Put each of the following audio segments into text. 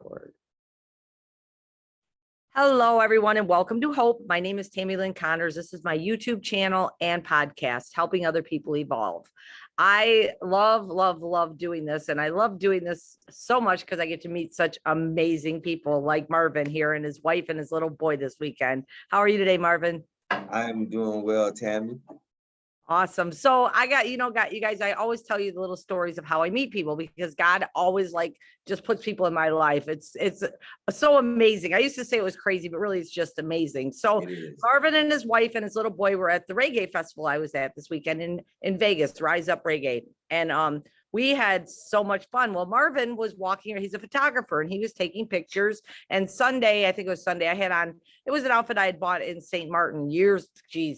Record. Hello, everyone, and welcome to Hope. My name is Tammy Lynn Connors. This is my YouTube channel and podcast, helping other people evolve. I love doing this, and I love doing this so much because I get to meet such amazing people like Marvin here and his wife and his little boy this weekend. How are you today, Marvin? I'm doing well, Tammy. Awesome. So I got you guys, I always tell you the little stories of how I meet people because God always just puts people in my life. It's so amazing. I used to say it was crazy, but really it's just amazing. So Marvin and his wife and his little boy were at the reggae festival I was at this weekend in Vegas, Rise Up Reggae. And we had so much fun. Well, Marvin was walking, he's a photographer, and he was taking pictures. And Sunday, I think it was Sunday, I had on, it was an outfit I had bought in St. Martin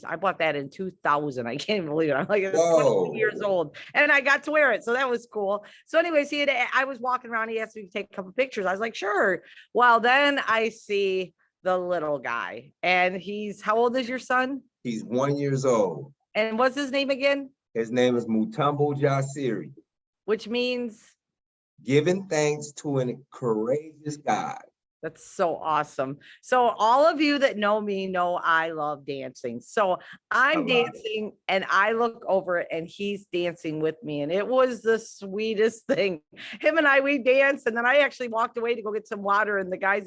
I bought that in 2000. I can't even believe it. I'm like, it was 22 years old, and I got to wear it. So that was cool. So anyways, I was walking around, he asked me to take a couple pictures. I was like, sure. Well, then I see the little guy, and how old is your son? He's 1 year old. And what's his name again? His name is Mutombo Jasiri. Which means? Giving thanks to a courageous God. That's so awesome. So all of you that know me know I love dancing. So I'm dancing and I look over it and he's dancing with me. And it was the sweetest thing. Him and we danced, and then I actually walked away to go get some water, and the guys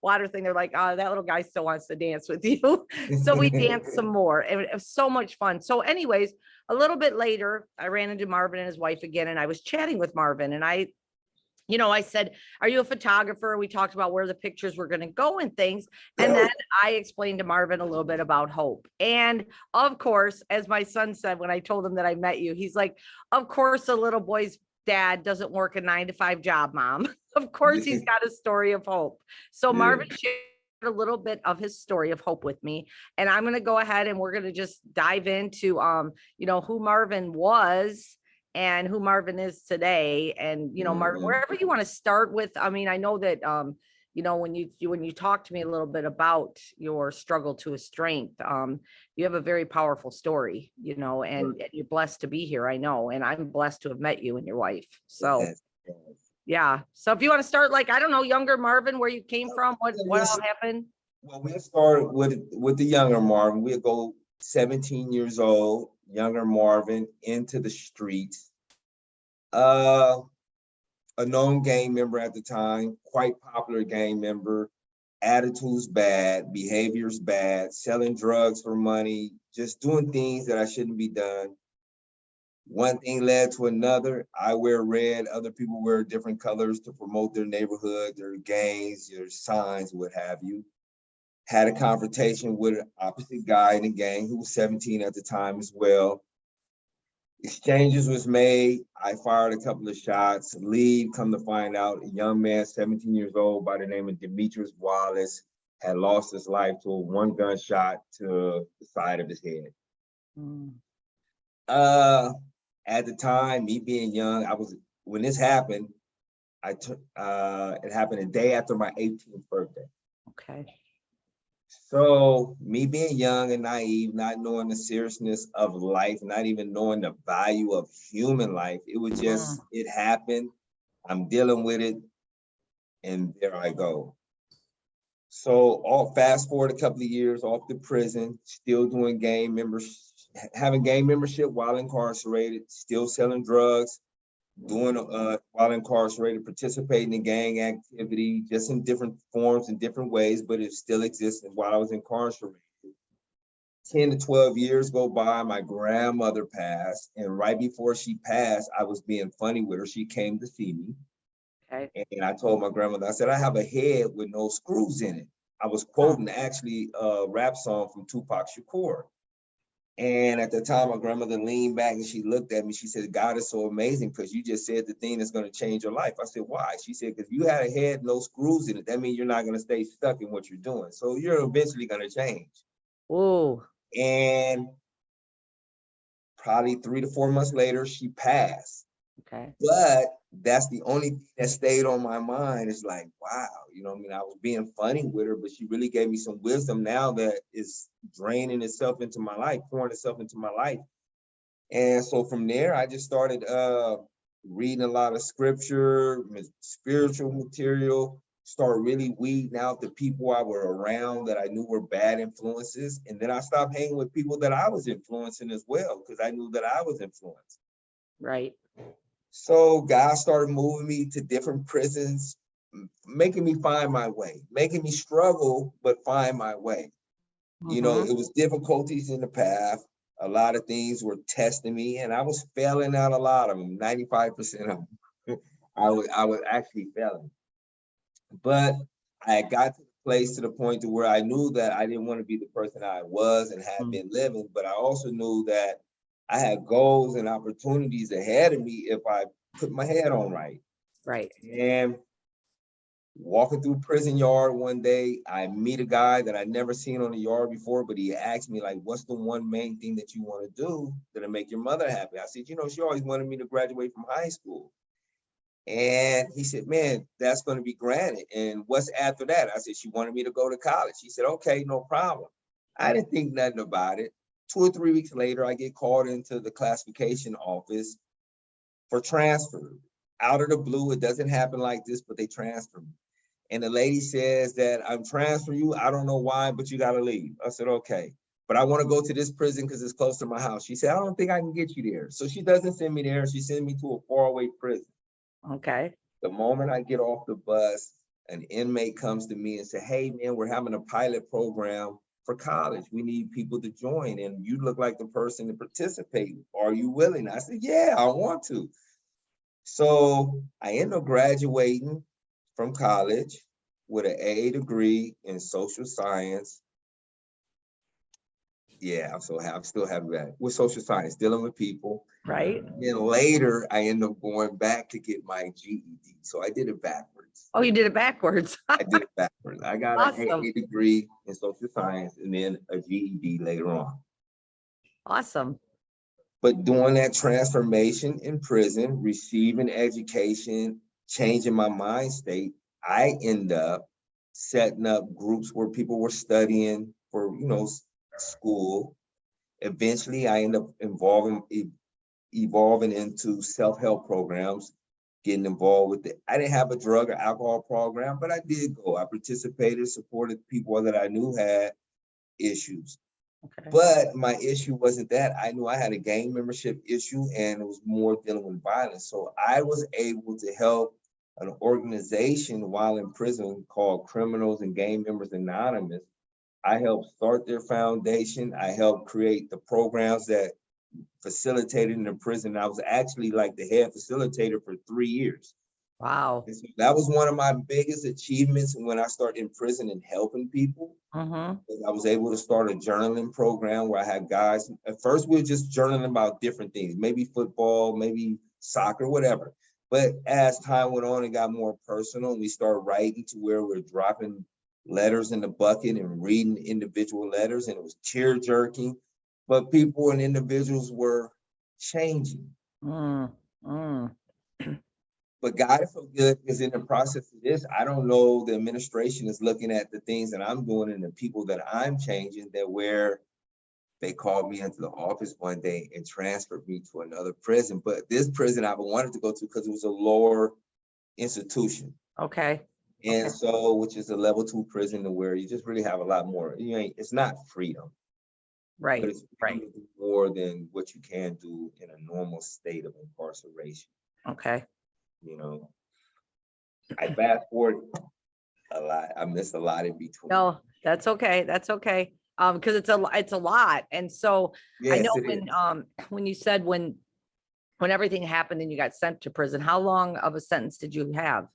water thing, they're like, oh, that little guy still wants to dance with you. So we danced some more, and it was so much fun. So anyways, a little bit later, I ran into Marvin and his wife again, and I was chatting with Marvin, and I said, are you a photographer? We talked about where the pictures were going to go and things. And then I explained to Marvin a little bit about Hope. And of course, as my son said, when I told him that I met you, he's like, of course, the little boy's dad doesn't work a 9-to-5 job, Mom. Of course, he's got a story of hope. So Marvin shared a little bit of his story of hope with me, and I'm going to go ahead and we're going to just dive into who Marvin was and who Marvin is today. And Marvin, wherever you want to start with. I mean, I know that when you talk to me a little bit about your struggle to a strength, you have a very powerful story, and you're blessed to be here, I know, and I'm blessed to have met you and your wife. So yeah. So if you want to start, I don't know, younger Marvin, where you came from, what all happened? Well, we'll start with the younger Marvin. We'll go 17 years old, younger Marvin, into the streets. A known gang member at the time, quite popular gang member, attitudes bad, behaviors bad, selling drugs for money, just doing things that I shouldn't be done. One thing led to another. I wear red, other people wear different colors to promote their neighborhood, their gangs, their signs, what have you. Had a confrontation with an opposite guy in the gang who was 17 at the time as well. Exchanges was made. I fired a couple of shots. Come to find out, a young man, 17 years old, by the name of Demetrius Wallace, had lost his life to a one gunshot to the side of his head. At the time, me being young, when this happened, it happened a day after my 18th birthday. Okay. So me being young and naive, not knowing the seriousness of life, not even knowing the value of human life, it was just, it happened. I'm dealing with it, and there I go. So fast forward a couple of years off to prison, still doing having gang membership while incarcerated, still selling drugs, doing while incarcerated, participating in gang activity, just in different forms and different ways, but it still existed while I was incarcerated. 10 to 12 years go by, my grandmother passed, and right before she passed, I was being funny with her. She came to see me. Okay. And I told my grandmother, I said, I have a head with no screws in it. I was quoting actually a rap song from Tupac Shakur. And at the time, my grandmother leaned back and she looked at me. She said, God is so amazing because you just said the thing that's going to change your life. I said, why? She said, because you had a head, no screws in it. That means you're not going to stay stuck in what you're doing. So you're eventually going to change. Whoa. And probably 3 to 4 months later, she passed. Okay. But that's the only thing that stayed on my mind. It's like, wow, I was being funny with her, but she really gave me some wisdom now that is draining itself into my life, pouring itself into my life. And so from there, I just started reading a lot of scripture, spiritual material, start really weeding out the people I were around that I knew were bad influences. And then I stopped hanging with people that I was influencing as well, because I knew that I was influenced. Right. So God started moving me to different prisons, making me find my way, making me struggle, but find my way. You know, it was difficulties in the path. A lot of things were testing me, and I was failing out a lot of them, 95% of them. I was actually failing. But I got to the place, to the point to where I knew that I didn't want to be the person I was and had been living, but I also knew that I had goals and opportunities ahead of me if I put my head on right. Right. And walking through prison yard one day, I meet a guy that I'd never seen on the yard before, but he asked me, like, what's the one main thing that you want to do that'll make your mother happy? I said, you know, she always wanted me to graduate from high school. And he said, man, that's going to be granted. And what's after that? I said, she wanted me to go to college. He said, okay, no problem. I didn't think nothing about it. 2 or 3 weeks later, I get called into the classification office for transfer. Out of the blue, it doesn't happen like this, but they transfer me. And the lady says that I'm transferring you. I don't know why, but you got to leave. I said, okay. But I want to go to this prison because it's close to my house. She said, I don't think I can get you there. So she doesn't send me there. She sends me to a faraway prison. Okay. The moment I get off the bus, an inmate comes to me and say, hey, man, we're having a pilot program for college. We need people to join, and you look like the person to participate. Are you willing? I said, yeah, I want to. So I end up graduating from college with an AA degree in social science. Yeah, I'm so happy. I'm still happy that with social science, dealing with people. Right. Then later, I end up going back to get my GED. So I did it backwards. Oh, you did it backwards. I did it backwards. I got Awesome. an AA degree in social science and then a GED later on. Awesome. But doing that transformation in prison, receiving education, changing my mind state, I end up setting up groups where people were studying for, you know, school. Eventually, I end up evolving into self-help programs, getting involved with it. I didn't have a drug or alcohol program, but I did go. I participated, supported people that I knew had issues. Okay. But my issue wasn't that. I knew I had a gang membership issue, and it was more dealing with violence. So I was able to help an organization while in prison called Criminals and Gang Members Anonymous. I helped start their foundation. I helped create the programs that facilitated in the prison. I was actually like the head facilitator for 3 years. Wow. So that was one of my biggest achievements when I started in prison and helping people. I was able to start a journaling program where I had guys. At first, we were just journaling about different things, maybe football, maybe soccer, whatever. But as time went on, it got more personal. We started writing to where we're dropping letters in the bucket and reading individual letters, and it was tear jerking. But people and individuals were changing. But God is so good, because in the process of this, I don't know, the administration is looking at the things that I'm doing and the people that I'm changing, that where they called me into the office one day and transferred me to another prison. But this prison I wanted to go to because it was a lower institution. Okay. And so, which is a level 2 prison, where you just really have a lot more. It's not freedom. Right. But it's more than what you can do in a normal state of incarceration. Okay. You know, I fast forward a lot. I missed a lot in between. No, that's okay. That's okay. Because it's a lot. And so yes, I know when you said when everything happened and you got sent to prison, how long of a sentence did you have?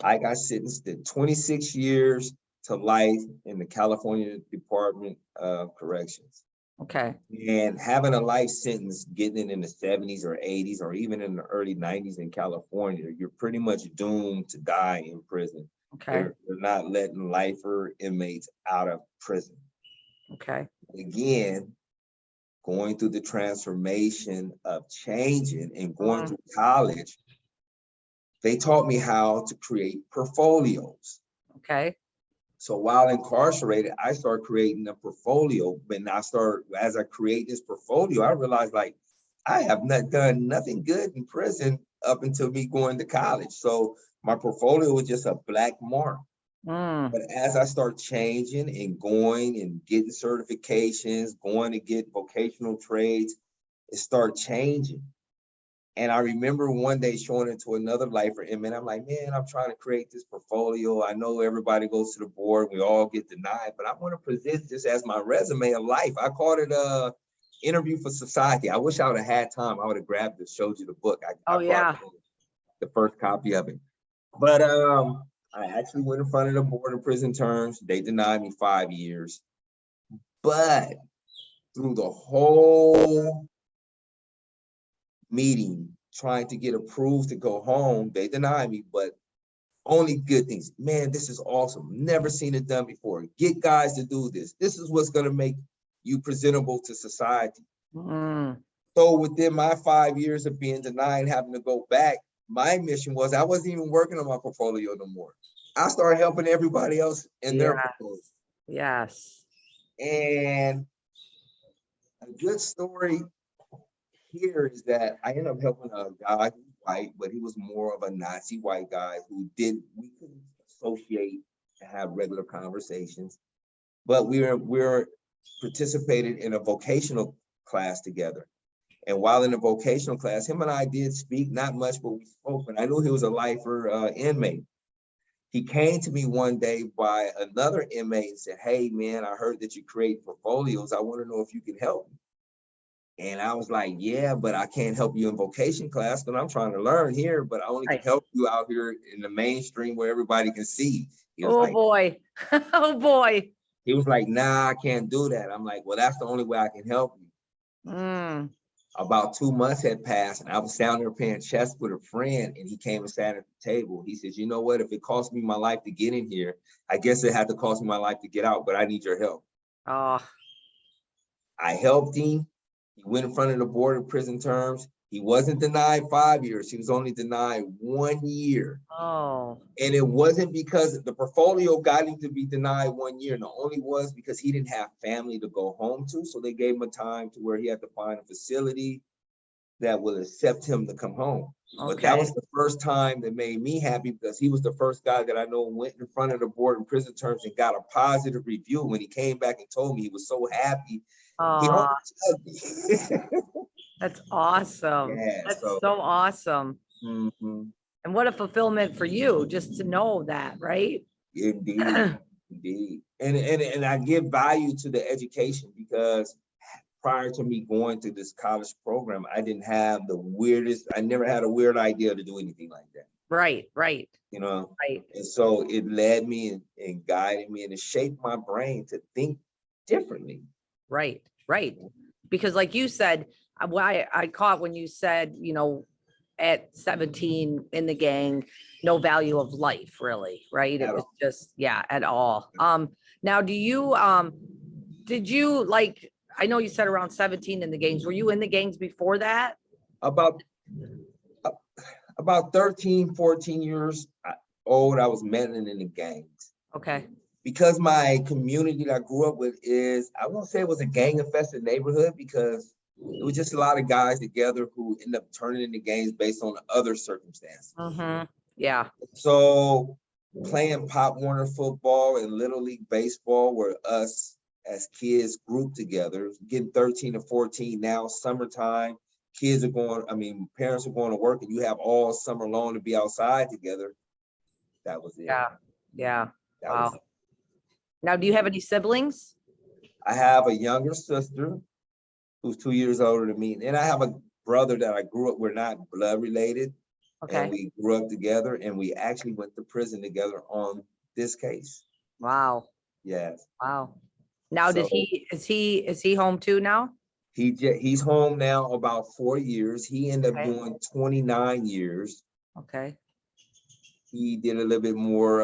I got sentenced to 26 years to life in the California Department of Corrections. Okay. And having a life sentence, getting it in the 70s or 80s, or even in the early 90s in California, you're pretty much doomed to die in prison. Okay. They're not letting lifer inmates out of prison. Okay. Again, going through the transformation of changing and going through college, they taught me how to create portfolios. Okay. So while incarcerated, I started creating a portfolio. But as I create this portfolio, I realized, like, I have not done nothing good in prison up until me going to college. So my portfolio was just a black mark. Mm, But as I start changing and going and getting certifications, going to get vocational trades, it start changing. And I remember one day showing it to another lifer, and man, I'm like, man, I'm trying to create this portfolio. I know everybody goes to the board, we all get denied, but I want to present this as my resume of life. I called it a interview for society. I wish I would have had time. I would have grabbed it, showed you the book. I oh brought yeah. the first copy of it. But I actually went in front of the board of prison terms. They denied me 5 years. But through the whole meeting, trying to get approved to go home, they denied me, but only good things. Man, this is awesome. Never seen it done before. Get guys to do this. This is what's going to make you presentable to society. Mm, So within my 5 years of being denied, having to go back, my mission was I wasn't even working on my portfolio no more. I started helping everybody else in their yes. portfolio. Yes. And a good story here is that I ended up helping a guy who's white, but he was more of a Nazi white guy we couldn't associate and have regular conversations, but we were participated in a vocational class together. And while in the vocational class, him and I did speak, not much, but we spoke. And I knew he was a lifer inmate. He came to me one day by another inmate and said, "Hey man, I heard that you create portfolios. I want to know if you can help me." And I was like, "Yeah, but I can't help you in vocation class because I'm trying to learn here, but I only can Right. help you out here in the mainstream where everybody can see." He was Oh like, boy. Oh boy. "Nah, I can't do that." I'm like, "Well, that's the only way I can help you." Mm. About 2 months had passed, and I was down there playing chess with a friend, and he came and sat at the table. He says, "You know what? If it cost me my life to get in here, I guess it had to cost me my life to get out, but I need your help." Oh, I helped him. He went in front of the board of prison terms. He wasn't denied 5 years. He was only denied 1 year. oh, And it wasn't because the portfolio got him to be denied 1 year. No, only was because he didn't have family to go home to. So they gave him a time to where he had to find a facility that will accept him to come home. But that okay. was the first time that made me happy because he was the first guy that I know went in front of the board in prison terms and got a positive review. When he came back and told me he was so happy, he Oh, almost hugged me. that's awesome. Yeah, That's so so awesome. mhm, And what a fulfillment for you just to know that, right? indeed, indeed. And I give value to the education because prior to me going to this college program, I didn't have I never had a weird idea to do anything like that, Right, right, you know? right, And so it led me and guided me and it shaped my brain to think differently. right, right. Because like you said, why I caught when you said, at 17 in the gang, no value of life, really, right? It At was all. just, yeah, at all. Now did you like, I know you said around 17 in the gangs. Were you in the gangs before that? About uh, about 13, 14 years old, I was meddling in the gangs. Okay. Because my community that I grew up with is, I won't say it was a gang infested neighborhood because it was just a lot of guys together who end up turning into gangs based on other circumstances. Mm-hmm. Yeah. So playing Pop Warner football and Little League baseball where us as kids grouped together, getting 13 to 14 now, summertime, parents are going to work and you have all summer long to be outside together. That was it. Yeah. Yeah. That was Wow. it. Now, do you have any siblings? I have a younger sister who's 2 years older than me. And I have a brother that I grew up, we're not blood related, and Okay. we grew up together and we actually went to prison together on this case. Wow. Yes. Wow. Now, So is he home too now? he's home now about 4 years. He ended up Okay. doing 29 years. Okay. He did a little bit more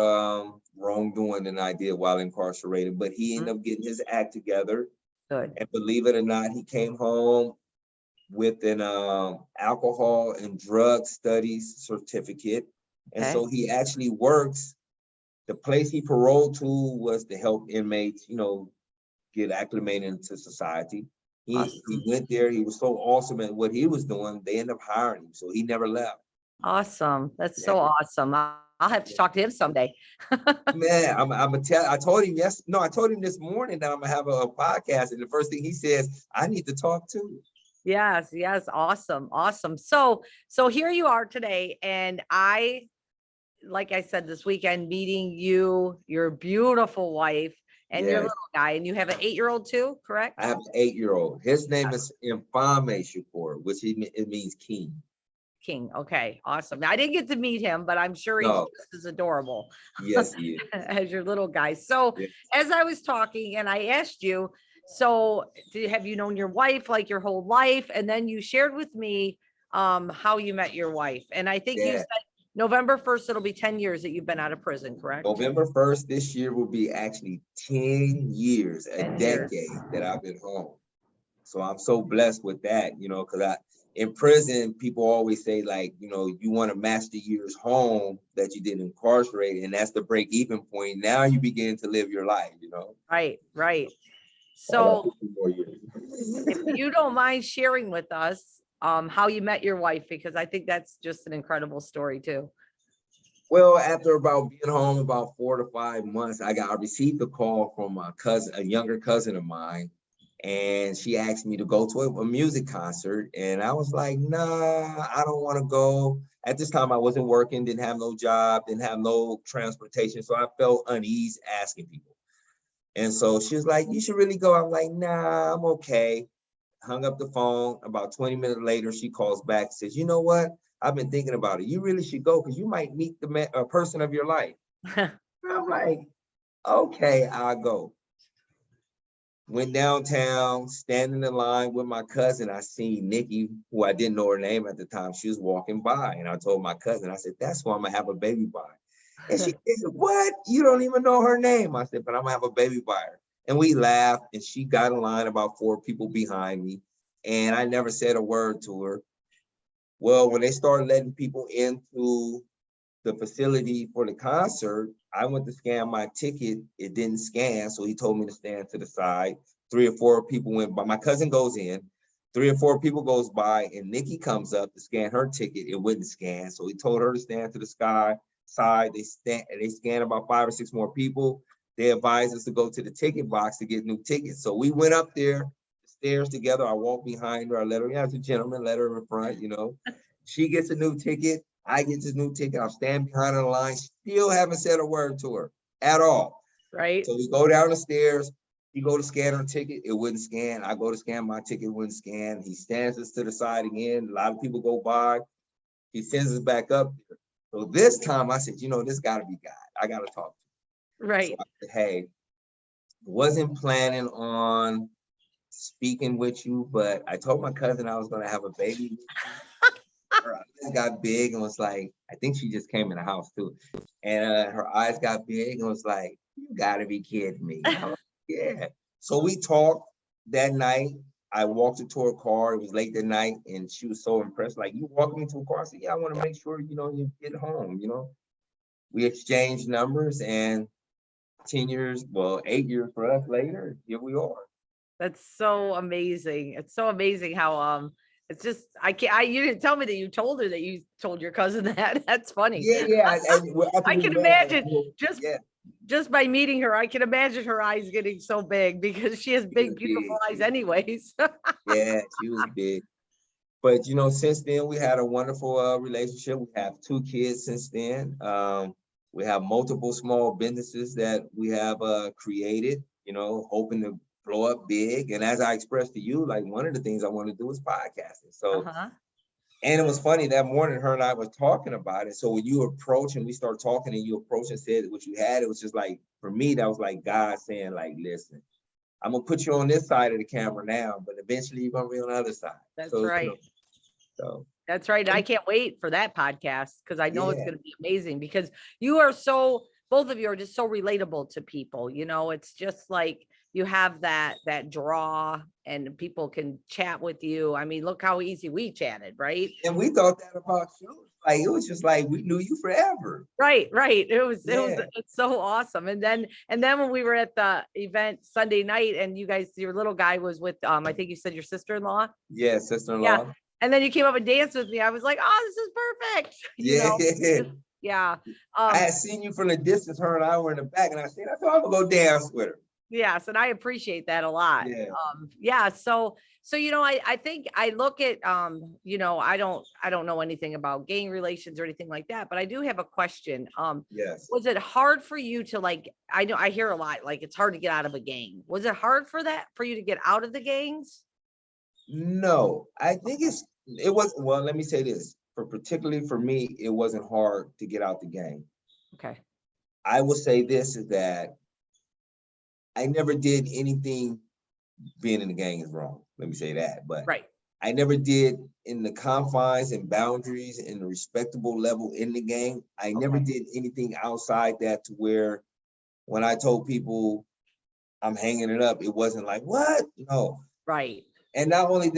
wrongdoing than I did while incarcerated, but he ended up getting his act together. Good. And believe it or not, he came home with an alcohol and drug studies certificate. And Okay. so he actually works. The place he paroled to was to help inmates, get acclimated into society. He Awesome. went there. He was so awesome at what he was doing. They ended up hiring him, so he never left. Awesome. That's so Yeah. awesome. I'll have to talk to him someday. Man, I'm gonna tell. I told him yes. No, I told him this morning that I'm gonna have a podcast, and the first thing he says, I need to talk too. Yes, yes, awesome, awesome. So here you are today, and like I said, this weekend, meeting you, your beautiful wife, and your Yes, little guy, and you have an 8-year-old too, I correct? have an 8-year-old. His name is Infame Shakur, which it means king. King. Okay, awesome. Now, I didn't get to meet him, but I'm sure he's No, just as adorable yes, he is. as your little guy. So Yes. as I was talking and I asked you, so have you known your wife like your whole life? And then you shared with me how you met your wife. And I think you Yeah. said November 1st, it'll be 10 years that you've been out of prison, correct? November 1st this year will be actually 10 years, a 10 years. decade that I've been home. So I'm so blessed with that, because in prison, people always say, like, you want to match the years home that you did incarcerated, and that's the break even point. Now you begin to live your life. Right, right. So I got So 50 more years. if you don't mind sharing with us how you met your wife, because I think that's just an incredible story too. Well, after about being home about 4 to 5 months, I received a call from a younger cousin of mine, and she asked me to go to a music concert, and I was like, nah, I don't want to go. At this time, I wasn't working, didn't have no job, didn't have no transportation, so I felt uneasy asking people. And so she was like, you should really go. I'm like, nah, I'm okay. Hung up the phone. About 20 minutes later, she calls back, says, you know what? I've been thinking about it. You really should go because you might meet the person of your life. I'm like, okay, I'll go. Went downtown, standing in line with my cousin. I seen Nikki, who I didn't know her name at the time. She was walking by, and I told my cousin, I said, that's who I'm gonna have a baby by. And she said, what? You don't even know her name? I said, but I'm gonna have a baby by her. And we laughed, and she got in line about 4 people behind me, and I never said a word to her. Well, when they started letting people into the facility for the concert, I went to scan my ticket. It didn't scan, so he told me to stand to the side. 3 or 4 people went by. My cousin goes in. 3 or 4 people goes by, and Nikki comes up to scan her ticket. It wouldn't scan, so he told her to stand to the side. They scanned about 5 or 6 more people. They advised us to go to the ticket box to get new tickets. So we went up there, the stairs together. I walked behind her. I let her, as a gentleman, let her in front. She gets a new ticket. I get this new ticket. I'm standing behind her in the line. Still haven't said a word to her at all. Right. So we go down the stairs. He go to scan her ticket. It wouldn't scan. I go to scan my ticket. It wouldn't scan. He stands us to the side again. A lot of people go by. He sends us back up there. So this time I said, this got to be God. I got to talk to him. So Right. I said, hey, wasn't planning on speaking with you, but I told my cousin I was going to have a baby. Her eyes got big and was like, I think she just came in the house too. And her eyes got big and was like, you gotta be kidding me. I'm like, yeah. So we talked that night. I walked her to her car. It was late that night, and she was so impressed. Like, you walking me to a car? I said, yeah, I want to make sure, you get home. We exchanged numbers, and 10 years, well, 8 years for us later, here we are. That's so amazing. It's so amazing how it's just you didn't tell me that you told her that you told your cousin that. That's funny. Yeah. I can imagine just yeah. just by meeting her, I can imagine her eyes getting so big because she has big, beautiful eyes anyways. Yeah, she was big. But since then we had a wonderful relationship. We have 2 kids since then. We have multiple small businesses that we have created, hoping to blow up big. And as I expressed to you, like, one of the things I want to do is podcasting. So, Uh-huh. and it was funny that morning, her and I was talking about it. So when you approach and we start talking and you approach and said what you had, it was just like, for me, that was like God saying, like, listen, I'm gonna put you on this side of the camera now, but eventually you're gonna be on the other side. That's So, right. so That's right. I can't wait for that podcast because I know it's yeah. going to be amazing because both of you are just so relatable to people. It's just like you have that draw and people can chat with you. I mean, look how easy we chatted, right? And we thought that about you. Like, it was just like, we knew you forever. Right. Yeah. It's so awesome. And then when we were at the event Sunday night and you guys, your little guy was with, I think you said your sister-in-law. Yeah, Yeah. sister-in-law. And then you came up and danced with me. I was like, oh, this is perfect. You Yeah. know, yeah. I had seen you from the distance, her and I were in the back, and I said, I'm gonna go dance with her. Yes, and I appreciate that a lot. Yeah. Yeah, so I think I look at I don't know anything about gang relations or anything like that, but I do have a question. Yes. Was it hard for you to, like, I know I hear a lot, like it's hard to get out of a gang. Was it hard for you to get out of the gangs? No, I think it was, well, let me say this. Particularly for me, it wasn't hard to get out the gang. Okay. I will say this is that I never did anything. Being in the gang is wrong. Let me say that. But Right. I never did in the confines and boundaries and the respectable level in the gang. I never Okay. did anything outside that to where when I told people I'm hanging it up, it wasn't like, what? No. Right. And not only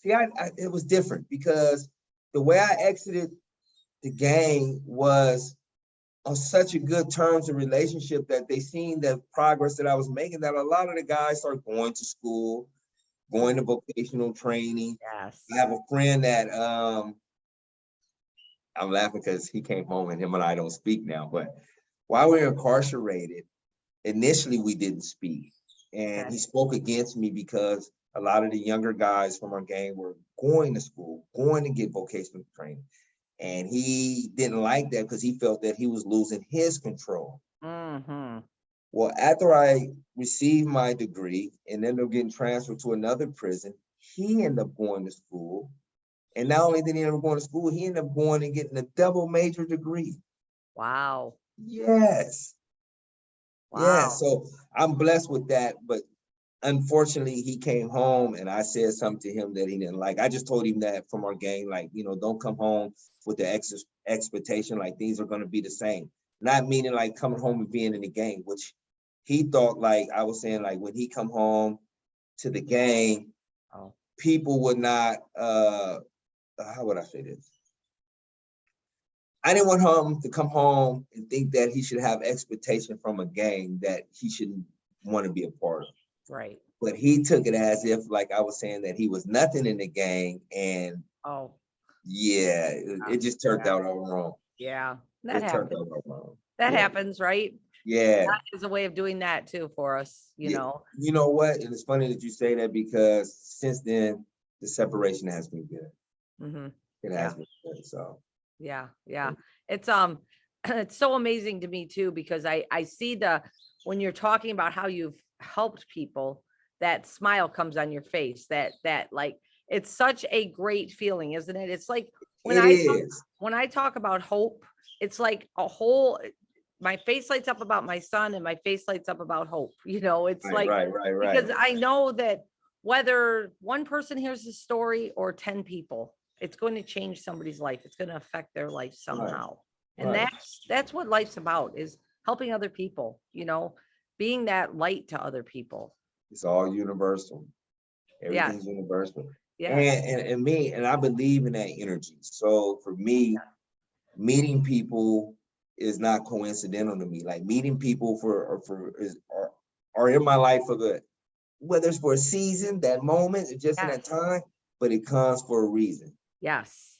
see, it was different because the way I exited the gang was on such a good terms and relationship that they seen the progress that I was making, that a lot of the guys started going to school, going to vocational training. Yes. I have a friend that I'm laughing because he came home and him and I don't speak now, but while we were incarcerated, initially we didn't speak. And Okay. he spoke against me because a lot of the younger guys from our gang were going to school, going to get vocational training. And he didn't like that because he felt that he was losing his control. Mm-hmm. Well, after I received my degree and ended up getting transferred to another prison, he ended up going to school. And not only did he end up going to school, he ended up going and getting a double major degree. Wow. Yes. Wow. Yeah. So I'm blessed with that. But unfortunately, he came home and I said something to him that he didn't like. I just told him that from our gang, like, don't come home with the expectation like things are going to be the same. Not meaning like coming home and being in the gang, which he thought, like I was saying, like when he come home to the gang, people would not, how would I say this? I didn't want him to come home and think that he should have expectation from a gang that he shouldn't want to be a part of. Right. But he took it as if, like I was saying, that he was nothing in the gang, and yeah, it just turned out all wrong. Yeah, that happens. Turned out all wrong. That happens, right? Yeah, that is a way of doing that too for us, You know what? And it's funny that you say that because since then the separation has been good. Mm-hmm. It has been good. So yeah. It's it's so amazing to me too, because I see when you're talking about how you've helped people, that smile comes on your face, that like, it's such a great feeling, isn't it? It's like when I talk about hope, it's like my face lights up about my son and my face lights up about hope. It's right. Because I know that whether one person hears the story or 10 people, it's going to change somebody's life. It's going to affect their life somehow. And that's what life's about, is helping other people, being that light to other people. It's all universal. Everything's universal. Yeah. And I believe in that energy. So for me, meeting people is not coincidental to me. Like meeting people are in my life for whether it's for a season, that moment, just in that time, but it comes for a reason. Yes.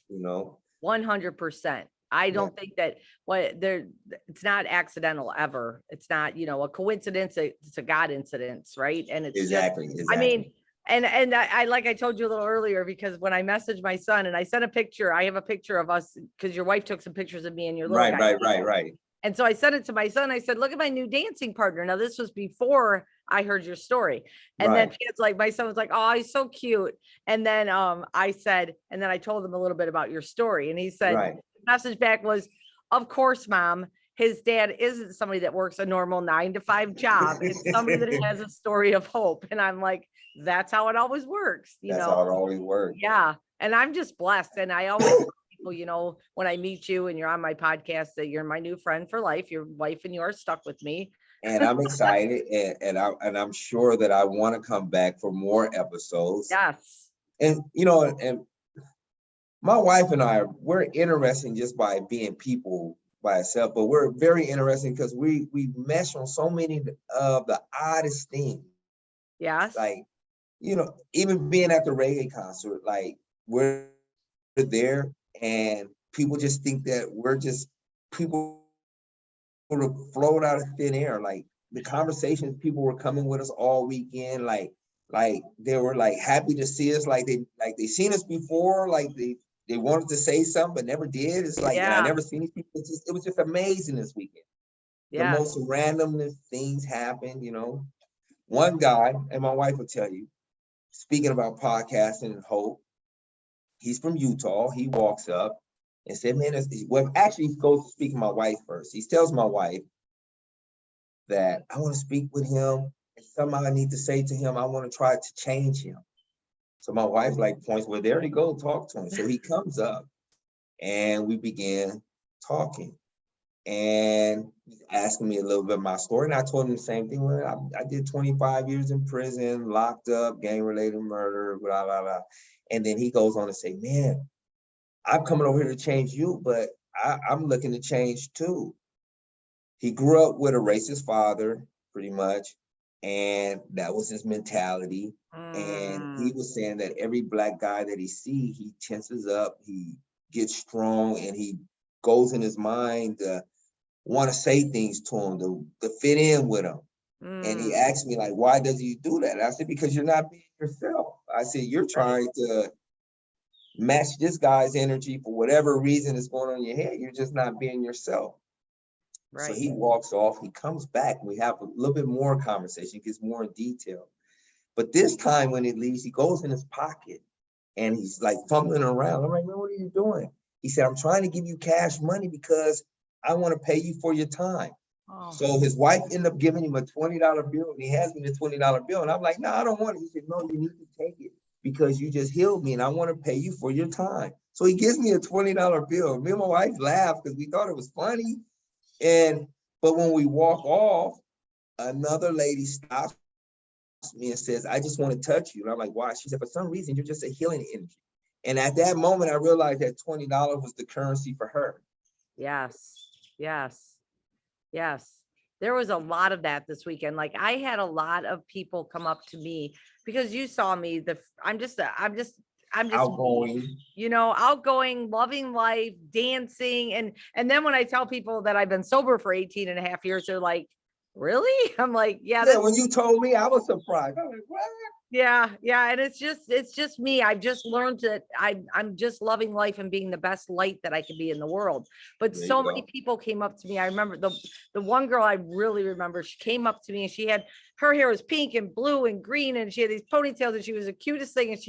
100%. I don't think that it's not accidental ever. It's not, a coincidence. It's a God incidence, right? And it's exactly. I mean, and I like I told you a little earlier, because when I messaged my son and I sent a picture, I have a picture of us because your wife took some pictures of me and your little guy. Right. And so I sent it to my son. I said, look at my new dancing partner. Now, this was before I heard your story. And then it's like, my son was like, oh, he's so cute. And then I said, and then I told him a little bit about your story. And he said, the message back was, of course, Mom, his dad isn't somebody that works a normal 9-to-5 job. It's somebody that has a story of hope. And I'm like, that's how it always works. That's how it always works. Yeah. And I'm just blessed. And I always tell people, when I meet you and you're on my podcast, that you're my new friend for life. Your wife and you are stuck with me. And I'm excited, and I'm sure that I want to come back for more episodes. Yes. And and my wife and we're interesting just by being people by itself, but we're very interesting because we mesh on so many of the oddest things. Yes. Like, you know, even being at the reggae concert, like we're there and people just think that we're just people who float out of thin air. Like the conversations people were coming with us all weekend, like they were like happy to see us, like they seen us before, like they wanted to say something but never did. It's like, and I Yeah. never seen these people. It was just amazing this weekend. The Yeah. most randomness things happen, you know. One guy, and my wife will tell you, speaking about podcasting and hope, he's from Utah. He walks up and said, man, well, actually, he goes to speak to my wife first. He tells my wife that I want to speak with him. And something I need to say to him. I want to try to change him. So my wife like points, well, there he go, talk to him. So he comes up and we began talking. And he's asking me a little bit of my story. And I told him the same thing. Well, I did 25 years in prison, locked up, gang-related murder, blah, blah, blah. And then he goes on to say, man, I'm coming over here to change you, but I'm looking to change too. He grew up with a racist father, pretty much. And that was his mentality. And he was saying that every black guy that he see, he tenses up, he gets strong, and he goes in his mind to want to say things to him, to fit in with him. And he asked me, like, why does he do that? I said, because you're not being yourself. I said, you're trying to match this guy's energy for whatever reason is going on in your head. You're just not being yourself. Right. So he walks off, he comes back, we have a little bit more conversation, gets more in detail. But this time when he leaves, he goes in his pocket and he's like fumbling around. I'm like, man, what are you doing? He said, I'm trying to give you cash money because I want to pay you for your time. Oh. So his wife ended up giving him a $20 bill, and he has me the $20 bill. And I'm like, no, I don't want it. He said, no, you need to take it because you just healed me and I want to pay you for your time. So he gives me a $20 bill. Me and my wife laughed because we thought it was funny. But when we walk off, another lady stops me and says, I just want to touch you. And I'm like, why? She said, for some reason, you're just a healing energy. And at that moment, I realized that $20 was the currency for her. Yes, yes, yes. There was a lot of that this weekend. Like I had a lot of people come up to me because you saw me. I'm just outgoing, you know, outgoing, loving life, dancing. And then when I tell people that I've been sober for 18 and a half years, they're like, really? I'm like, yeah. When you told me, I was surprised. I'm like, what? Yeah. And it's just me. I've just learned that I'm just loving life and being the best light that I can be in the world. But so many people came up to me. I remember the one girl I really remember, she came up to me and her hair was pink and blue and green, and she had these ponytails, and she was the cutest thing. And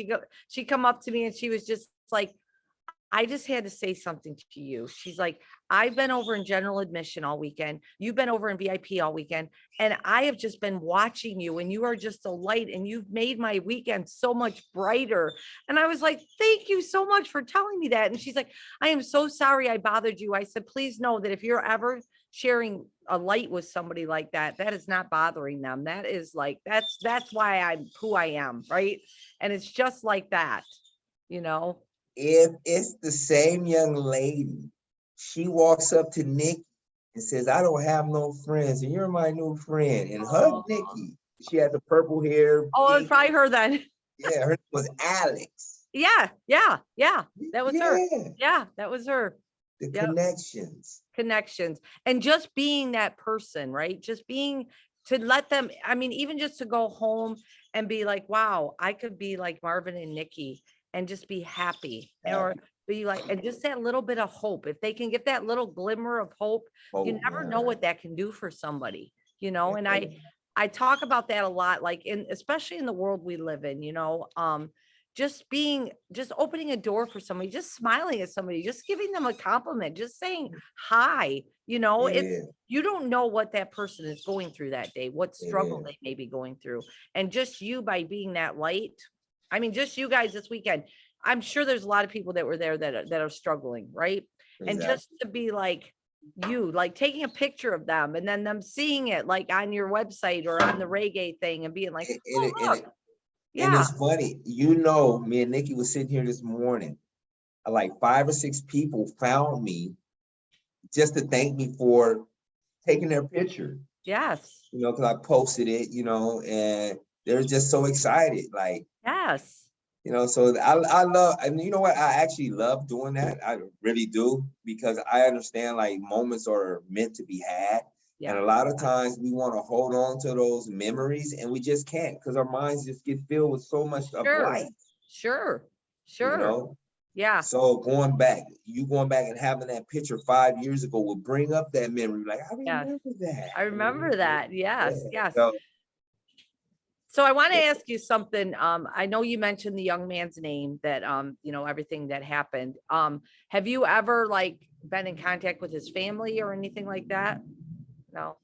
she come up to me and she was just like, I just had to say something to you. She's like, I've been over in general admission all weekend. You've been over in VIP all weekend. And I have just been watching you, and you are just a light, and you've made my weekend so much brighter. And I was like, thank you so much for telling me that. And she's like, I am so sorry I bothered you. I said, please know that if you're ever sharing a light with somebody like that, that is not bothering them. That is like, that's why I'm who I am. Right. And it's just like that, you know. If it's the same young lady, she walks up to Nikki and says, I don't have no friends, and you're my new friend, and hug Nikki. She had the purple hair. Oh, it's probably her then. Yeah, her name was Alex. Yeah. That was her. Yeah, that was her. The connections. And just being that person, right? Just being to let them, I mean, even just to go home and be like, wow, I could be like Marvin and Nikki and just be happy, or be like, and just that little bit of hope. If they can get that little glimmer of hope, you never know what that can do for somebody, you know. And I talk about that a lot, like especially in the world we live in, you know, just opening a door for somebody, just smiling at somebody, just giving them a compliment, just saying hi, you know. You don't know what that person is going through that day, what struggle they may be going through. And just you, by being that light, I mean, just you guys this weekend, I'm sure there's a lot of people that were there that are struggling, right? Exactly. And just to be like you, like taking a picture of them and then them seeing it like on your website or on the reggae thing and being like, oh, look. And it's funny, you know, me and Nikki was sitting here this morning like 5 or 6 people found me just to thank me for taking their picture, Yes. you know, because I posted it, you know, and they're just so excited. Like, Yes. you know, so I love, and you know what? I actually love doing that. I really do, because I understand like moments are meant to be had. And Yeah. a lot of times we want to hold on to those memories and we just can't, because our minds just get filled with so much of Sure. life, Sure. you Sure. know? Yeah. So going back and having that picture 5 years ago will bring up that memory. Like, I Yeah. remember that. I remember that. Yes. Yeah. Yes. So So I want to ask you something. I know you mentioned the young man's name that, you know, everything that happened. Have you ever like been in contact with his family or anything like that? No.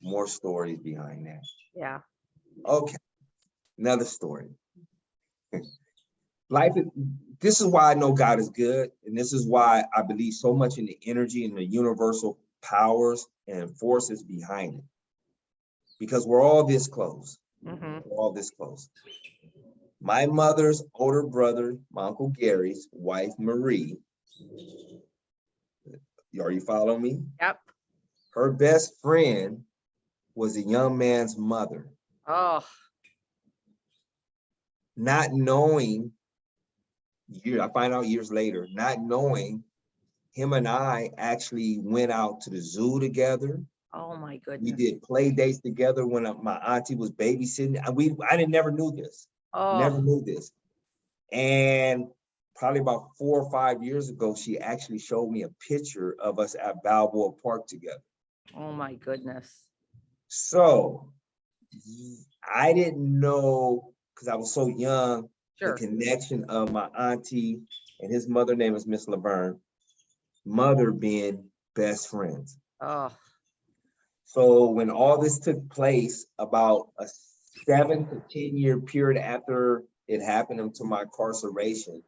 more stories behind that. Yeah. Okay, another story. Life is, this is why I know God is good, and this is why I believe so much in the energy and the universal powers and forces behind it. Because we're all this close. Mm-hmm. We're all this close. My mother's older brother, my Uncle Gary's wife, Marie, are you following me? Yep. Her best friend was a young man's mother. Oh. Not knowing, I find out years later, not knowing, him and I actually went out to the zoo together. Oh my We goodness. did play dates together when my auntie was babysitting. Never knew this. Never Oh. knew this. And probably about 4 or 5 years ago, she actually showed me a picture of us at Balboa Park together. Oh my goodness. So I didn't know, because I was so young, the Sure. connection of my auntie and his mother name is Miss Laverne, mother being best friends. Oh. So when all this took place, about a 7 to 10 year period after it happened into my incarceration,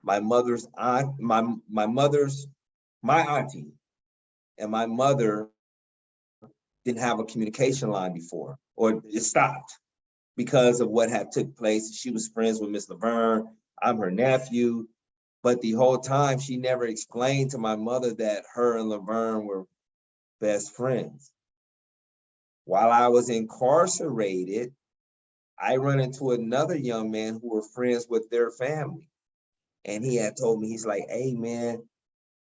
my mother's aunt, my auntie and my mother didn't have a communication line before, or it stopped because of what had took place. She was friends with Miss Laverne. I'm her nephew. But the whole time she never explained to my mother that her and Laverne were best friends. While I was incarcerated, I run into another young man who were friends with their family. And he had told me, he's like, hey man,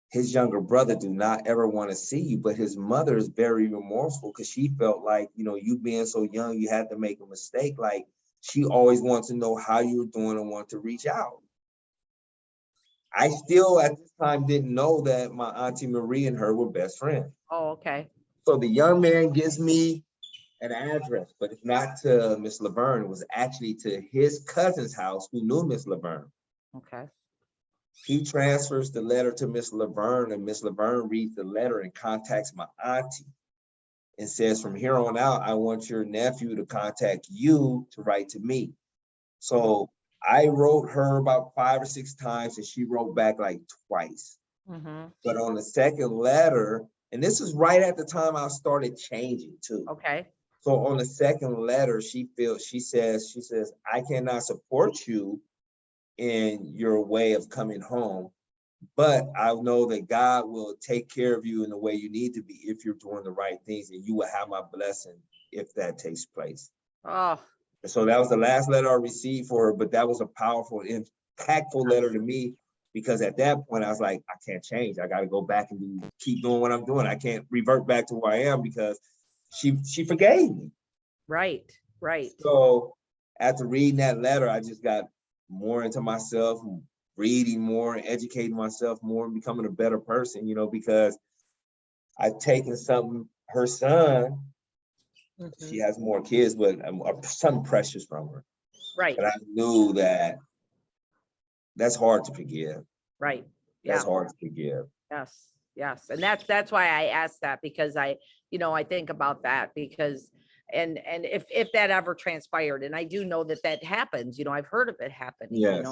his younger brother do not ever want to see you, but his mother is very remorseful because she felt like, you know, you being so young, you had to make a mistake. Like, she always wants to know how you were doing and want to reach out. I still at this time didn't know that my auntie Marie and her were best friends. Oh, okay. So the young man gives me an address, but it's not to Miss Laverne. It was actually to his cousin's house who knew Miss Laverne. Okay. He transfers the letter to Miss Laverne, and Miss Laverne reads the letter and contacts my auntie and says, from here on out, I want your nephew to contact you to write to me. So I wrote her about 5 or 6 times, and she wrote back like twice. Mm-hmm. But on the second letter, and this is right at the time I started changing too. Okay. So on the second letter, she says, I cannot support you in your way of coming home, but I know that God will take care of you in the way you need to be if you're doing the right things, and you will have my blessing if that takes place. Oh. And so that was the last letter I received for her, but that was a powerful, impactful letter to me, because at that point I was like, I can't change. I got to go back and keep doing what I'm doing. I can't revert back to who I am, because she forgave me. Right. Right. So after reading that letter, I just got more into myself, reading more, educating myself more, and becoming a better person, you know, because I've taken her son, Mm-hmm. she has more kids, but something precious from her. Right. And I knew that that's hard to forgive. Right. That's Yeah. hard to forgive. Yes. Yes. And that's why I asked that, because I think about that, because and if that ever transpired, and I do know that happens, I've heard of it happening, Yes.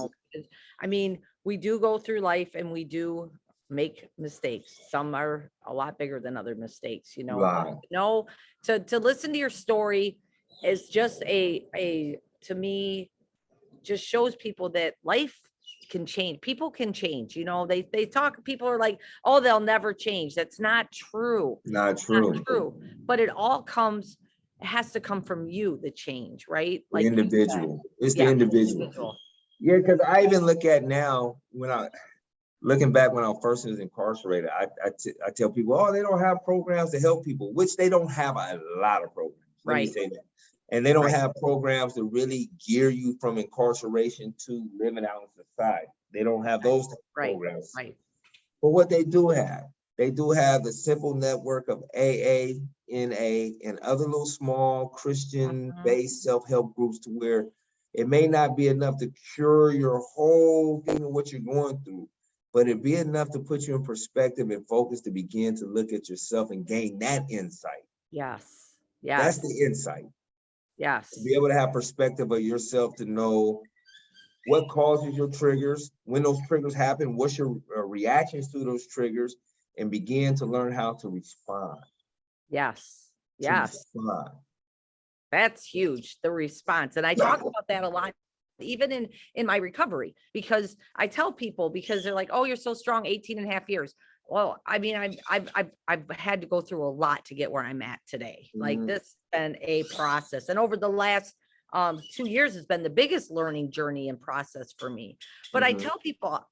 I mean, we do go through life and we do make mistakes. Some are a lot bigger than other mistakes, Wow. no, to listen to your story is just to me, just shows people that life can change. People can change. You know, they talk, people are like, oh, they'll never change. That's not true. Not It's not true. true. But it all comes, it has to come from you, the change, right? The Like you said. individual. It's the Yeah, individual. Yeah, because I even look at now when looking back when I first was incarcerated, I tell people, oh, they don't have programs to help people, which they don't have a lot of programs. Let me Right. say that. And they don't Right. have programs to really gear you from incarceration to living out in society. They don't have those Right. programs. Right. But what they do have the simple network of AA, NA, and other little small Christian-based self-help groups to where it may not be enough to cure your whole thing of what you're going through, but it'd be enough to put you in perspective and focus to begin to look at yourself and gain that insight. Yes. That's Yes. the insight. Yes. To be able to have perspective of yourself, to know what causes your triggers, when those triggers happen, what's your reactions to those triggers, and begin to learn how to respond. Yes. Yes. That's huge, the response. And I talk about that a lot, even in my recovery, because I tell people, because they're like, oh, you're so strong, 18 and a half years. Well, I mean, I've had to go through a lot to get where I'm at today. Like this has been a process. And over the last 2 years has been the biggest learning journey and process for me. But I tell people,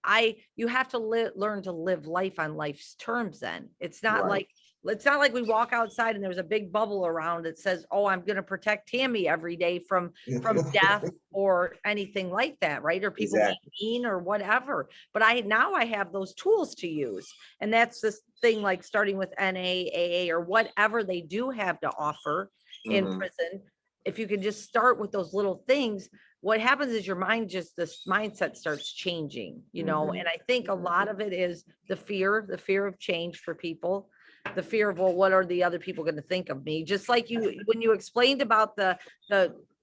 you have to learn to live life on life's terms. Then it's not like we walk outside and there's a big bubble around that says, oh, I'm going to protect Tammy every day from death or anything like that, right? Or people being mean or whatever. But now I have those tools to use. And that's this thing, like starting with NA, AA, or whatever they do have to offer in prison. If you can just start with those little things, what happens is your mind, this mindset starts changing, you know? And I think a lot of it is the fear of change for people, the fear of, well, what are the other people going to think of me? Just like when you explained about the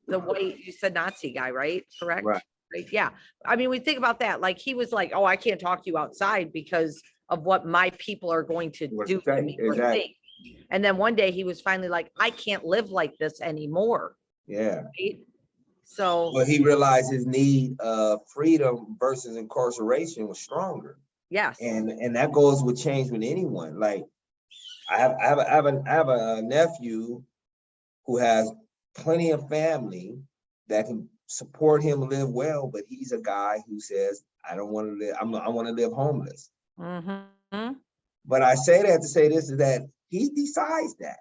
way you said Nazi guy, right? Correct? Right. Yeah. I mean, we think about that. Like he was like, oh, I can't talk to you outside because of what my people are going to do to me. Exactly. And then one day he was finally like, I can't live like this anymore. Yeah. Right? So well, he realized his need of freedom versus incarceration was stronger. Yes. And that goes with change with anyone. Like I have a nephew who has plenty of family that can support him and live well, but he's a guy who says, I don't want to live, I want to live homeless. But I say that to say this, is that he decides that.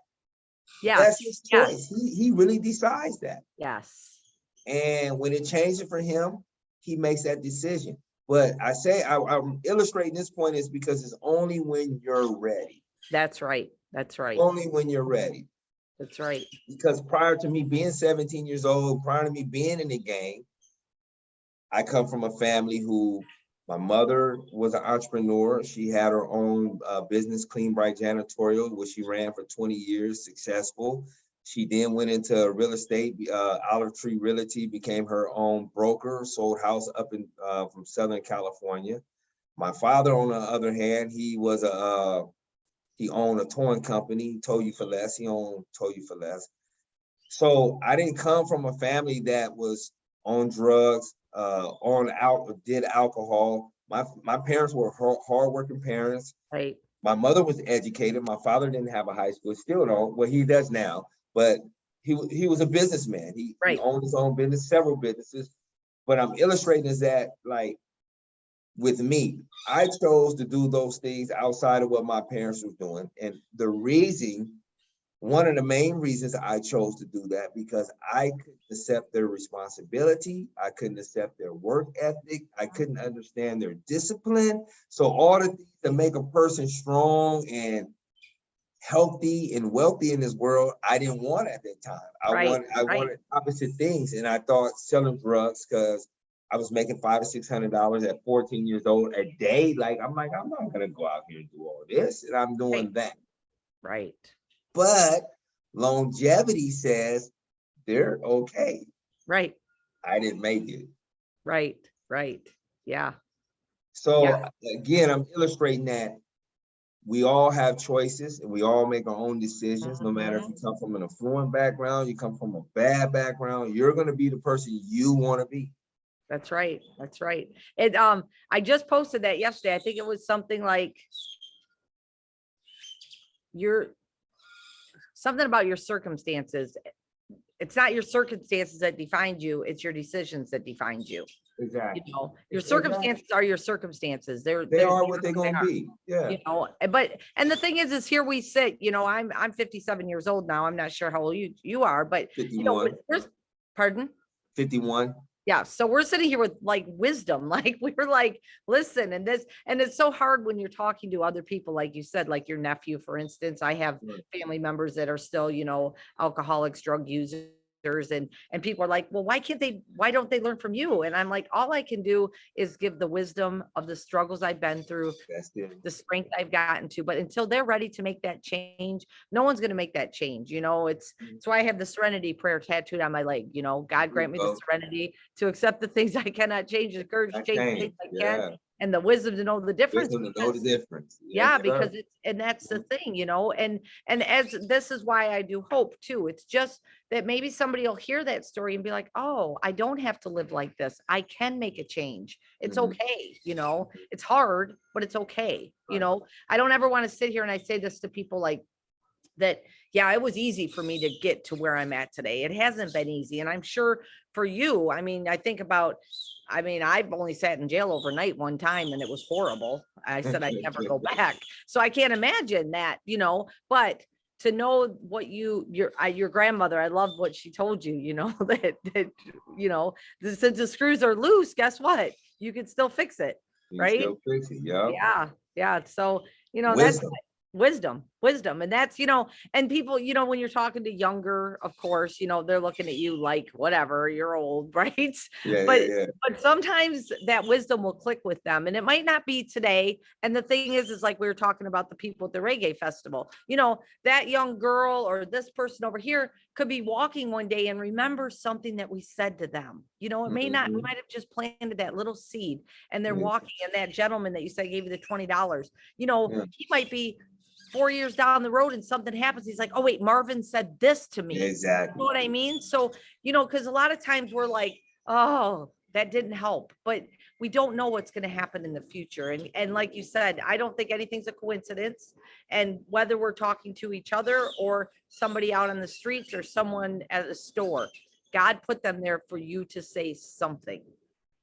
Yes. That's his choice. Yes. He really decides that. Yes. And when it changes for him, he makes that decision. But I say I'm illustrating this point is because it's only when you're ready. That's right. That's right. Only when you're ready. That's right. Because prior to me being 17 years old, prior to me being in the game, I come from a family who, my mother was an entrepreneur. She had her own business, Clean Bright Janitorial, which she ran for 20 years, successful. She then went into real estate, Olive Tree Realty, became her own broker, sold house up in from Southern California. My father, on the other hand, he owned a towing company, Tow You For Less. He owned Tow You For Less. So I didn't come from a family that was on drugs, did alcohol. My parents were hardworking parents. Right. My mother was educated. My father didn't have a high school, still don't. Well, he does now, but he was a businessman. He owned his own business, several businesses. But I'm illustrating is that, like, with me, I chose to do those things outside of what my parents was doing. And one of the main reasons I chose to do that, because I couldn't accept their responsibility. I couldn't accept their work ethic. I couldn't understand their discipline. So all the things that make a person strong and healthy and wealthy in this world, I didn't want at that time. I wanted opposite things. And I thought selling drugs, because I was making $500 or $600 at 14 years old a day. I'm not gonna go out here and do all this. And I'm doing that. Right. But longevity says they're okay. Right. I didn't make it. Right. Right. Yeah. So again, I'm illustrating that we all have choices and we all make our own decisions. No matter if you come from an affluent background, you come from a bad background, you're going to be the person you want to be. That's right. That's right. It I just posted that yesterday. I think it was something like your something about your circumstances. It's not your circumstances that defined you, it's your decisions that defined you. Exactly. You know, your Exactly. circumstances are your circumstances. They are what they're gonna be. Yeah. You know, but and the thing is here we sit, you know, I'm 57 years old now. I'm not sure how old you are, but you know, 51. there's pardon? 51. Yeah, so we're sitting here with like wisdom, like we're like, listen, and this, and it's so hard when you're talking to other people, like you said, like your nephew, for instance. I have family members that are still, you know, alcoholics, drug users, and people are like, well, why don't they learn from you? And I'm like, all I can do is give the wisdom of the struggles I've been through, That's it. the strength I've gotten to, but until they're ready to make that change, no one's going to make that change. You know, it's why I have the serenity prayer tattooed on my leg. You know, God grant me the serenity to accept the things I cannot change, the courage to change the things I can, and the wisdom to know the difference. Wisdom to know the difference. Yeah, because it's, and that's the thing, you know, and as this is why I do hope too. It's just that maybe somebody will hear that story and be like, oh, I don't have to live like this. I can make a change. It's okay. You know, it's hard, but it's okay. You know, I don't ever want to sit here and I say this to people like that. Yeah, it was easy for me to get to where I'm at today. It hasn't been easy. And I'm sure for you, I mean, I've only sat in jail overnight one time and it was horrible. I said I'd never go back. So I can't imagine that, you know, but to know what your grandmother, I love what she told you, you know, that you know, since the screws are loose, guess what? You can still fix it, right? Still fix it, yeah. So, you know, wisdom. that's wisdom. And that's, you know, and people, you know, when you're talking to younger, of course, you know, they're looking at you like, whatever, you're old, right? But sometimes that wisdom will click with them, and it might not be today. And the thing is like we were talking about the people at the reggae festival, you know, that young girl or this person over here could be walking one day and remember something that we said to them. You know, it may not, we might have just planted that little seed and they're walking, and that gentleman that you said gave you the $20, you know, he might be 4 years down the road and something happens. He's like, oh wait, Marvin said this to me. Exactly. You know what I mean? So, you know, because a lot of times we're like, oh, that didn't help, but we don't know what's going to happen in the future. And like you said, I don't think anything's a coincidence. And whether we're talking to each other or somebody out on the streets or someone at a store, God put them there for you to say something,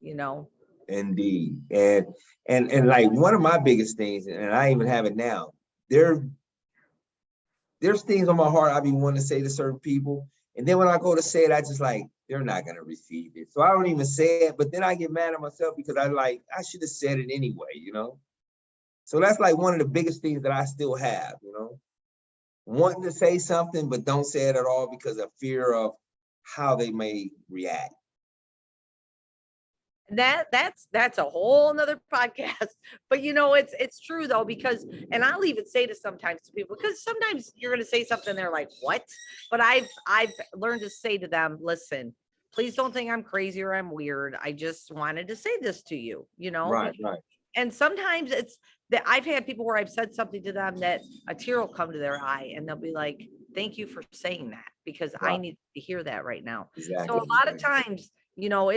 you know? Indeed. And like one of my biggest things, and I even have it now, there's things on my heart I be wanting to say to certain people. And then when I go to say it, I just like, they're not going to receive it. So I don't even say it, but then I get mad at myself because I should have said it anyway, you know? So that's like one of the biggest things that I still have, you know? Wanting to say something, but don't say it at all because of fear of how they may react. That's a whole nother podcast. But you know, it's true though, because, and I'll even say this sometimes to people, because sometimes you're going to say something, they're like, what? But I've learned to say to them, listen, please don't think I'm crazy or I'm weird. I just wanted to say this to you, you know? Right. And sometimes it's that I've had people where I've said something to them that a tear will come to their eye and they'll be like, thank you for saying that, because I need to hear that right now. Exactly. So a lot of times, you know,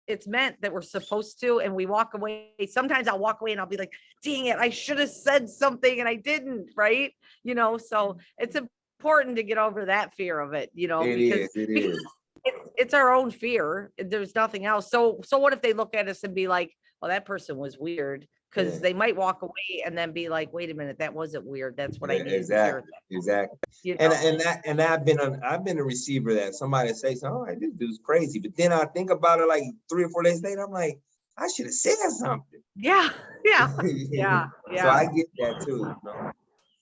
it's meant that we're supposed to, and we walk away. Sometimes I'll walk away and I'll be like, dang it, I should have said something and I didn't, right? You know, so it's important to get over that fear of it, you know, because it's our own fear. There's nothing else. So what if they look at us and be like, well, that person was weird, because they might walk away and then be like, wait a minute, that wasn't weird. That's what I needed to hear. Exactly. You know? And I've been a receiver that somebody say, all right, this dude's crazy. But then I think about it like 3 or 4 days later, I'm like, I should have said something. Yeah. So I get that too. You know?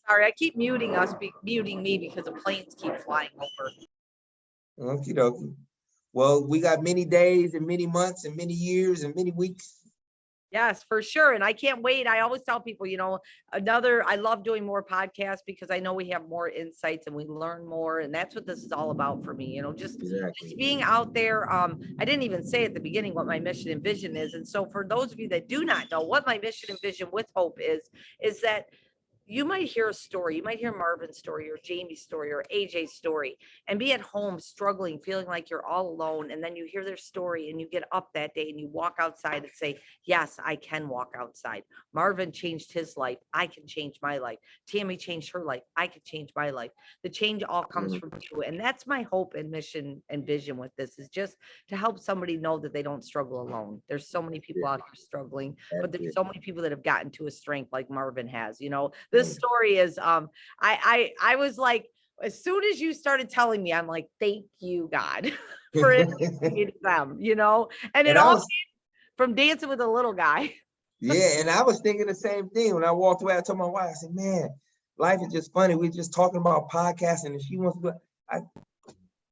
Sorry, I keep muting me because the planes keep flying over. Okie dokie. Well, we got many days and many months and many years and many weeks. Yes, for sure. And I can't wait. I always tell people, you know, I love doing more podcasts because I know we have more insights and we learn more. And that's what this is all about for me, you know, just being out there. I didn't even say at the beginning what my mission and vision is. And so for those of you that do not know what my mission and vision with Hope is that you might hear a story, you might hear Marvin's story or Jamie's story or AJ's story and be at home struggling, feeling like you're all alone. And then you hear their story and you get up that day and you walk outside and say, yes, I can walk outside. Marvin changed his life. I can change my life. Tammy changed her life. I can change my life. The change all comes from you. And that's my hope and mission and vision with this, is just to help somebody know that they don't struggle alone. There's so many people out here struggling, but there's so many people that have gotten to a strength like Marvin has. This story is I was like, as soon as you started telling me, I'm like, thank you, God, for it them, and it all came from dancing with a little guy. Yeah, and I was thinking the same thing when I walked away. I told my wife, I said, man, life is just funny. We're just talking about podcasting and she wants to do it.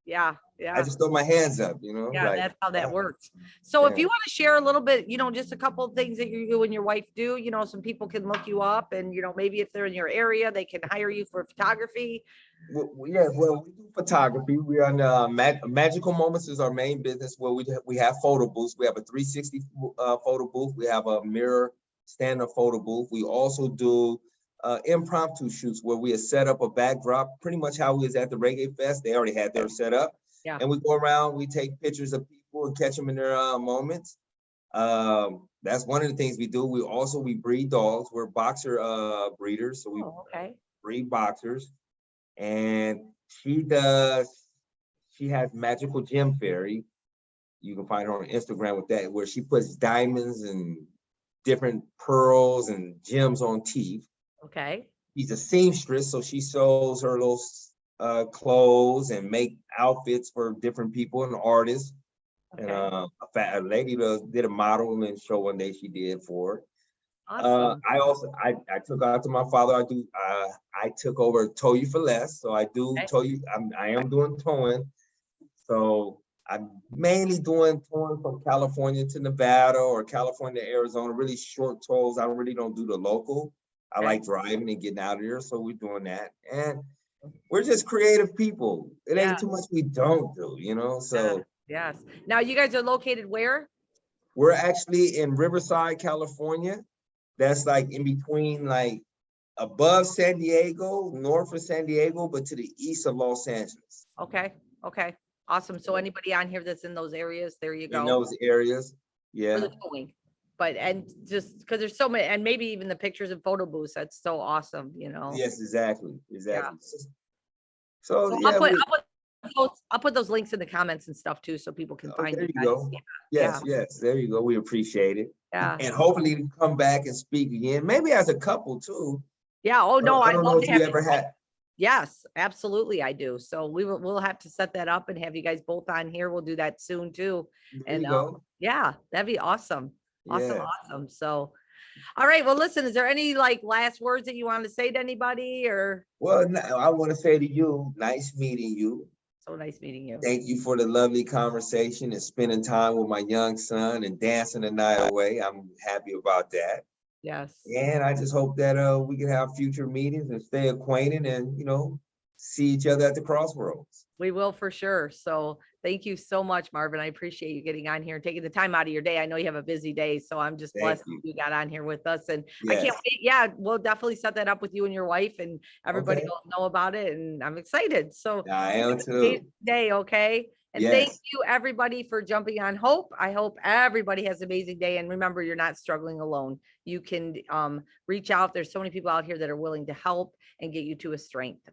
Yeah. I just throw my hands up, Yeah, like, that's how that works. So if yeah. you want to share a little bit, just a couple of things that you and your wife do, some people can look you up and, maybe if they're in your area, they can hire you for photography. Well, we do photography. We are on Magical Moments is our main business, where we have photo booths. We have a 360 photo booth. We have a mirror stand-up photo booth. We also do impromptu shoots where we have set up a backdrop, pretty much how we was at the Reggae Fest. They already had theirs set up. Yeah. And we go around, we take pictures of people and catch them in their moments. That's one of the things we do. We breed dogs. We're boxer breeders, so we breed boxers. And she has Magical Gem Fairy. You can find her on Instagram with that, where she puts diamonds and different pearls and gems on teeth. Okay. She's a seamstress, so she sews her little clothes and make outfits for different people and artists. Okay. And a lady did a modeling show one day she did for it. Awesome. I took out to my father. I took over Tow You for Less. So I do tow you. I am doing towing. So I'm mainly doing towing from California to Nevada or California to Arizona, really short tows. I really don't do the local. I like driving and getting out of here. So we're doing that. And we're just creative people. It ain't too much we don't do, so. Yes. Now you guys are located where? We're actually in Riverside, California. That's like in between, like above San Diego, north of San Diego, but to the east of Los Angeles. Okay. Awesome. So anybody on here that's in those areas, there you go. In those areas, yeah. For the towing. But, and just because there's so many, and maybe even the pictures and photo booths, that's so awesome, Yes, exactly. Yeah. So yeah, I'll put those links in the comments and stuff too, so people can find there you guys. Go. Yes, there you go. We appreciate it. Yeah. And hopefully come back and speak again, maybe as a couple too. Yeah. Oh no, I don't know if you ever had. Yes, absolutely, I do. So we'll have to set that up and have you guys both on here. We'll do that soon too. There you go. Yeah, that'd be awesome. Yeah. Awesome. So, all right. Well, listen, is there any last words that you want to say to anybody or? Well, I want to say to you, nice meeting you. So nice meeting you. Thank you for the lovely conversation and spending time with my young son and dancing the night away. I'm happy about that. Yes. And I just hope that we can have future meetings and stay acquainted and, see each other at the crossroads. We will for sure. So thank you so much, Marvin. I appreciate you getting on here and taking the time out of your day. I know you have a busy day, so I'm just blessed you got on here with us. And I can't wait. Yeah, we'll definitely set that up with you and your wife, and everybody will know about it. And I'm excited. So I am too. Day, okay. And thank you everybody for jumping on Hope. I hope everybody has an amazing day. And remember, you're not struggling alone. You can reach out. There's so many people out here that are willing to help and get you to a strength.